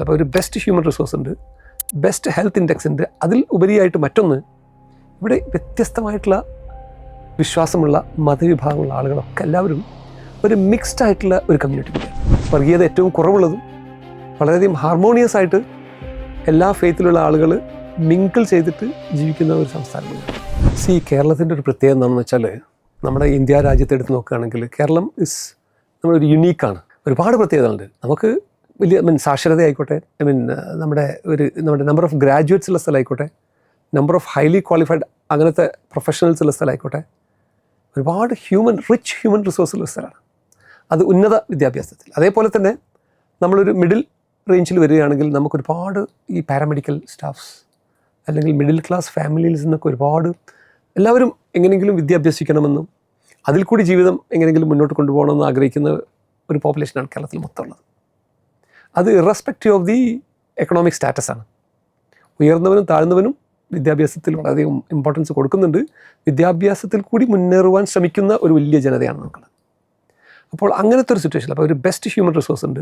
അപ്പോൾ ഒരു best human resource ഉണ്ട്, ബെസ്റ്റ് ഹെൽത്ത് ഇൻഡെക്സ് ഉണ്ട്. അതിൽ ഉപരിയായിട്ട് മറ്റൊന്ന്, ഇവിടെ വ്യത്യസ്തമായിട്ടുള്ള വിശ്വാസമുള്ള മതവിഭാഗമുള്ള ആളുകളൊക്കെ എല്ലാവരും ഒരു മിക്സ്ഡ് ആയിട്ടുള്ള ഒരു കമ്മ്യൂണിറ്റി കൂടിയാണ്. വർഗീയത ഏറ്റവും കുറവുള്ളതും വളരെയധികം ഹാർമോണിയസ് ആയിട്ട് എല്ലാ ഫെയ്ത്തിലുള്ള ആളുകൾ മിങ്കിൾ ചെയ്തിട്ട് ജീവിക്കുന്ന ഒരു സംസ്ഥാനമാണ്. കേരളത്തിൻ്റെ ഒരു പ്രത്യേകത എന്താണെന്ന് വെച്ചാൽ, നമ്മുടെ ഇന്ത്യ രാജ്യത്തെ എടുത്ത് നോക്കുകയാണെങ്കിൽ കേരളം നമ്മളൊരു യുണീക്കാണ്. ഒരുപാട് പ്രത്യേകതകളുണ്ട്. നമുക്ക് വലിയ സാക്ഷരത ആയിക്കോട്ടെ, നമ്മുടെ നമ്പർ ഓഫ് ഗ്രാജുവേറ്റ്സ് ഉള്ള സ്ഥലമായിക്കോട്ടെ, നമ്പർ ഓഫ് ഹൈലി ക്വാളിഫൈഡ് അങ്ങനത്തെ പ്രൊഫഷണൽസ് ഉള്ള സ്ഥലമായിക്കോട്ടെ, ഒരുപാട് റിച്ച് ഹ്യൂമൻ റിസോഴ്സ് ഉള്ള സ്ഥലമാണ്. അത് ഉന്നത വിദ്യാഭ്യാസത്തിൽ. അതേപോലെ തന്നെ നമ്മളൊരു മിഡിൽ റേഞ്ചിൽ വരികയാണെങ്കിൽ നമുക്കൊരുപാട് ഈ പാരാമെഡിക്കൽ സ്റ്റാഫ്സ് അല്ലെങ്കിൽ മിഡിൽ ക്ലാസ് ഫാമിലിയിൽ നിന്നൊക്കെ ഒരുപാട് എല്ലാവരും എങ്ങനെയെങ്കിലും വിദ്യ അഭ്യസിക്കണമെന്നും അതിൽ കൂടി ജീവിതം എങ്ങനെയെങ്കിലും മുന്നോട്ട് കൊണ്ടുപോകണമെന്ന് ആഗ്രഹിക്കുന്ന ഒരു പോപ്പുലേഷനാണ് കേരളത്തിൽ മൊത്തമുള്ളത്. അത് ഇറസ്പെക്റ്റീവ് ഓഫ് ദി എക്കണോമിക് സ്റ്റാറ്റസാണ്. ഉയർന്നവനും താഴ്ന്നവനും വിദ്യാഭ്യാസത്തിൽ വളരെയധികം ഇമ്പോർട്ടൻസ് കൊടുക്കുന്നുണ്ട്. വിദ്യാഭ്യാസത്തിൽ കൂടി മുന്നേറുവാൻ ശ്രമിക്കുന്ന ഒരു വലിയ ജനതയാണ് നമുക്കുള്ളത്. അപ്പോൾ അങ്ങനത്തെ ഒരു സിറ്റുവേഷൻ, അപ്പോൾ ഒരു ബെസ്റ്റ് ഹ്യൂമൻ റിസോഴ്സ് ഉണ്ട്,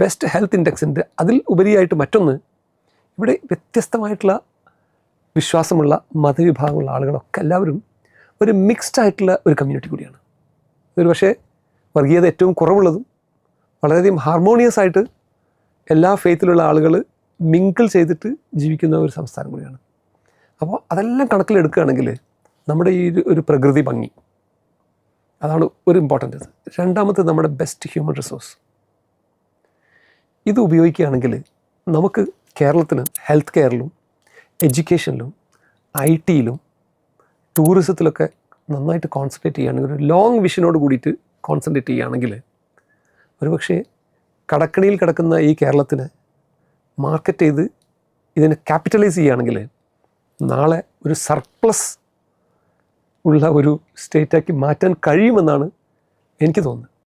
ബെസ്റ്റ് ഹെൽത്ത് ഇൻഡെക്സ് ഉണ്ട്. അതിൽ ഉപരിയായിട്ട് മറ്റൊന്ന്, ഇവിടെ വ്യത്യസ്തമായിട്ടുള്ള വിശ്വാസമുള്ള മതവിഭാഗമുള്ള ആളുകളൊക്കെ എല്ലാവരും ഒരു മിക്സ്ഡ് ആയിട്ടുള്ള ഒരു കമ്മ്യൂണിറ്റി കൂടിയാണ്. ഒരു പക്ഷേ വർഗീയത ഏറ്റവും കുറവുള്ളതും വളരെയധികം ഹാർമോണിയസ് ആയിട്ട് എല്ലാ ഫെയ്ത്തിലുള്ള ആളുകൾ മിങ്കിൾ ചെയ്തിട്ട് ജീവിക്കുന്ന ഒരു സംസ്ഥാനം കൂടിയാണ്. അപ്പോൾ അതെല്ലാം കണക്കിലെടുക്കുകയാണെങ്കിൽ നമ്മുടെ ഈ ഒരു പ്രകൃതി ഭംഗി, അതാണ് ഒരു ഇമ്പോർട്ടൻ്റ്. രണ്ടാമത്തെ നമ്മുടെ ബെസ്റ്റ് ഹ്യൂമൻ റിസോഴ്സ്. ഇത് ഉപയോഗിക്കുകയാണെങ്കിൽ നമുക്ക് കേരളത്തിന് ഹെൽത്ത് കെയറിലും എഡ്യൂക്കേഷനിലും IT-യിലും ടൂറിസത്തിലൊക്കെ നന്നായിട്ട് കോൺസെൻട്രേറ്റ് ചെയ്യുകയാണെങ്കിൽ, ഒരു ലോങ് വിഷനോട് കൂടിയിട്ട് കോൺസെൻട്രേറ്റ് ചെയ്യുകയാണെങ്കിൽ, ഒരുപക്ഷെ കടക്കണിയിൽ കിടക്കുന്ന ഈ കേരളത്തിന് മാർക്കറ്റ് ചെയ്ത് ഇതിനെ ക്യാപിറ്റലൈസ് ചെയ്യുകയാണെങ്കിൽ നാളെ ഒരു സർപ്ലസ് ഉള്ള ഒരു സ്റ്റേറ്റാക്കി മാറ്റാൻ കഴിയുമെന്നാണ് എനിക്ക് തോന്നുന്നത്.